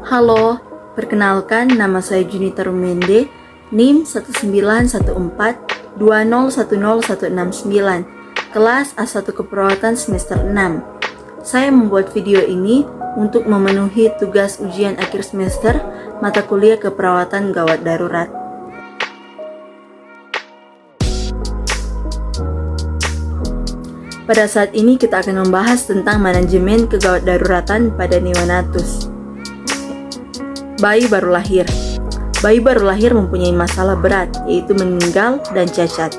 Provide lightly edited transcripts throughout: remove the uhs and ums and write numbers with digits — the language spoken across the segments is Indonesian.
Halo, perkenalkan nama saya Junita Rumende, NIM 19142010169, kelas A1 Keperawatan semester 6. Saya membuat video ini untuk memenuhi tugas ujian akhir semester mata kuliah keperawatan gawat darurat. Pada saat ini kita akan membahas tentang manajemen kegawat daruratan pada neonatus. Bayi baru lahir. Bayi baru lahir mempunyai masalah berat, yaitu meninggal dan cacat.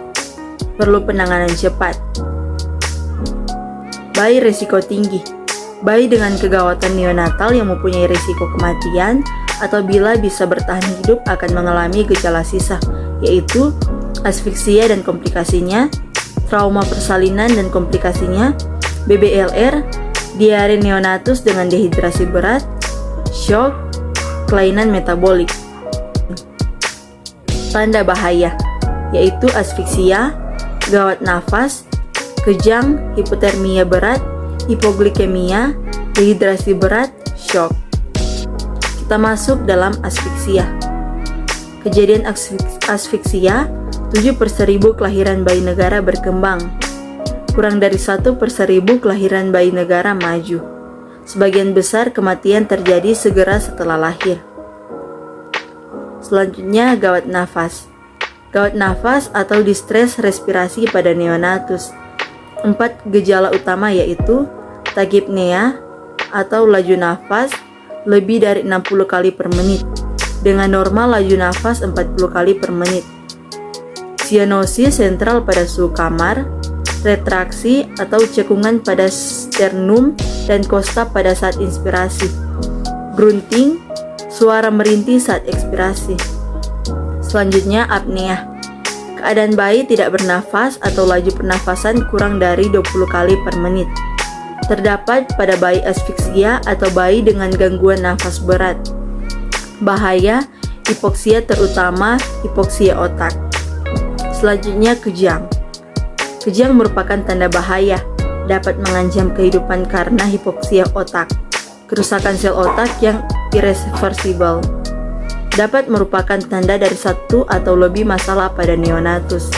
Perlu penanganan cepat. Bayi risiko tinggi. Bayi dengan kegawatan neonatal yang mempunyai risiko kematian atau bila bisa bertahan hidup akan mengalami gejala sisa, yaitu asfiksia dan komplikasinya, trauma persalinan dan komplikasinya, BBLR, diare neonatus dengan dehidrasi berat, shock, kelainan metabolik. Tanda bahaya yaitu asfiksia, gawat nafas, kejang, hipotermia berat, hipoglikemia, dehidrasi berat, shock. Kita masuk dalam asfiksia. Kejadian asfiksia 7/1000 kelahiran bayi negara berkembang, kurang dari 1/1000 kelahiran bayi negara maju. Sebagian besar kematian terjadi segera setelah lahir. Selanjutnya, gawat nafas. Gawat nafas atau distress respirasi pada neonatus. 4 gejala utama yaitu tachypnea atau laju nafas lebih dari 60 kali per menit, dengan normal laju nafas 40 kali per menit. Sianosis sentral pada suhu kamar, retraksi atau cekungan pada sternum dan kosta pada saat inspirasi, grunting, suara merintih saat ekspirasi. Selanjutnya, apnea. Keadaan bayi tidak bernafas atau laju pernafasan kurang dari 20 kali per menit. Terdapat pada bayi asfiksia atau bayi dengan gangguan nafas berat. Bahaya, hipoksia terutama hipoksia otak. Selanjutnya, kejang. Kejang merupakan tanda bahaya, dapat mengancam kehidupan karena hipoksia otak, kerusakan sel otak yang irreversibel. Dapat merupakan tanda dari satu atau lebih masalah pada neonatus.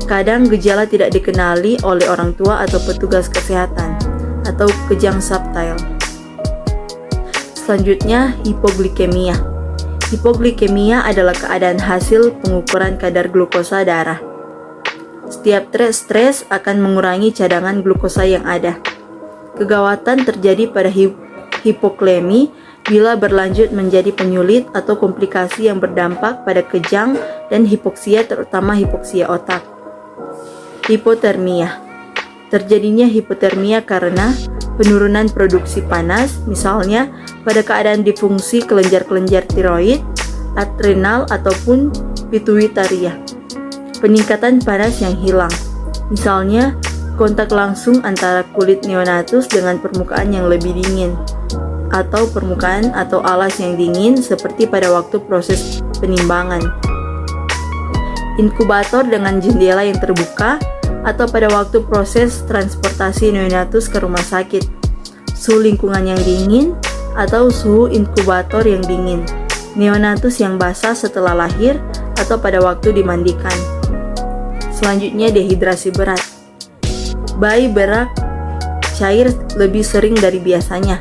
Kadang gejala tidak dikenali oleh orang tua atau petugas kesehatan, atau kejang subtle. Selanjutnya, hipoglikemia. Hipoglikemia adalah keadaan hasil pengukuran kadar glukosa darah. Setiap stres akan mengurangi cadangan glukosa yang ada. Kegawatan terjadi pada hipoklemi bila berlanjut menjadi penyulit atau komplikasi yang berdampak pada kejang dan hipoksia, terutama hipoksia otak. Hipotermia. Terjadinya hipotermia karena penurunan produksi panas, misalnya pada keadaan difungsi kelenjar-kelenjar tiroid, adrenal ataupun pituitaria. Peningkatan panas yang hilang, misalnya kontak langsung antara kulit neonatus dengan permukaan yang lebih dingin, atau permukaan atau alas yang dingin seperti pada waktu proses penimbangan. Inkubator dengan jendela yang terbuka, atau pada waktu proses transportasi neonatus ke rumah sakit. Suhu lingkungan yang dingin, atau suhu inkubator yang dingin. Neonatus yang basah setelah lahir, atau pada waktu dimandikan. Selanjutnya, dehidrasi berat. Bayi berak cair lebih sering dari biasanya.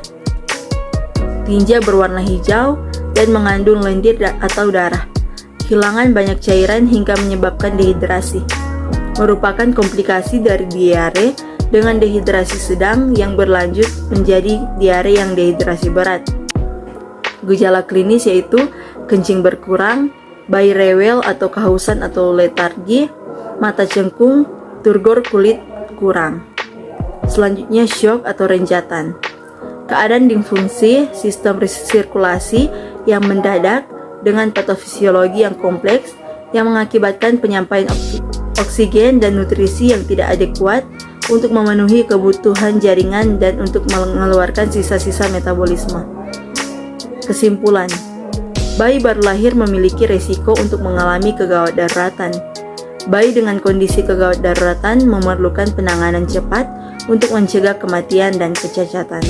Tinja berwarna hijau dan mengandung lendir atau darah. Kehilangan banyak cairan hingga menyebabkan dehidrasi. Merupakan komplikasi dari diare dengan dehidrasi sedang yang berlanjut menjadi diare yang dehidrasi berat. Gejala klinis yaitu kencing berkurang, bayi rewel atau kehausan atau letargi, mata cengkung, turgor kulit kurang. Selanjutnya, shock atau renjatan. Keadaan disfungsi sistem sirkulasi yang mendadak dengan patofisiologi yang kompleks yang mengakibatkan penyampaian oksigen dan nutrisi yang tidak adekuat untuk memenuhi kebutuhan jaringan dan untuk mengeluarkan sisa-sisa metabolisme. Kesimpulan, bayi baru lahir memiliki risiko untuk mengalami kegawat daruratan. Bayi dengan kondisi kegawat daruratan memerlukan penanganan cepat untuk mencegah kematian dan kecacatan.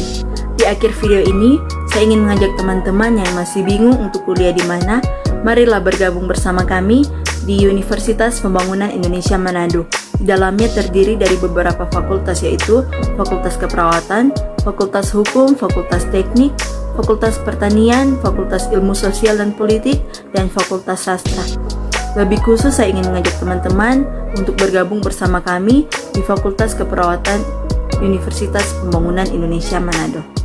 Di akhir video ini, Saya ingin mengajak teman-teman yang masih bingung untuk kuliah di mana, marilah bergabung bersama kami di Universitas Pembangunan Indonesia Manado. Di dalamnya terdiri dari beberapa fakultas, yaitu Fakultas Keperawatan, Fakultas Hukum, Fakultas Teknik, Fakultas Pertanian, Fakultas Ilmu Sosial dan Politik, dan Fakultas Sastra. Lebih khusus, saya ingin mengajak teman-teman untuk bergabung bersama kami di Fakultas Keperawatan Universitas Pembangunan Indonesia Manado.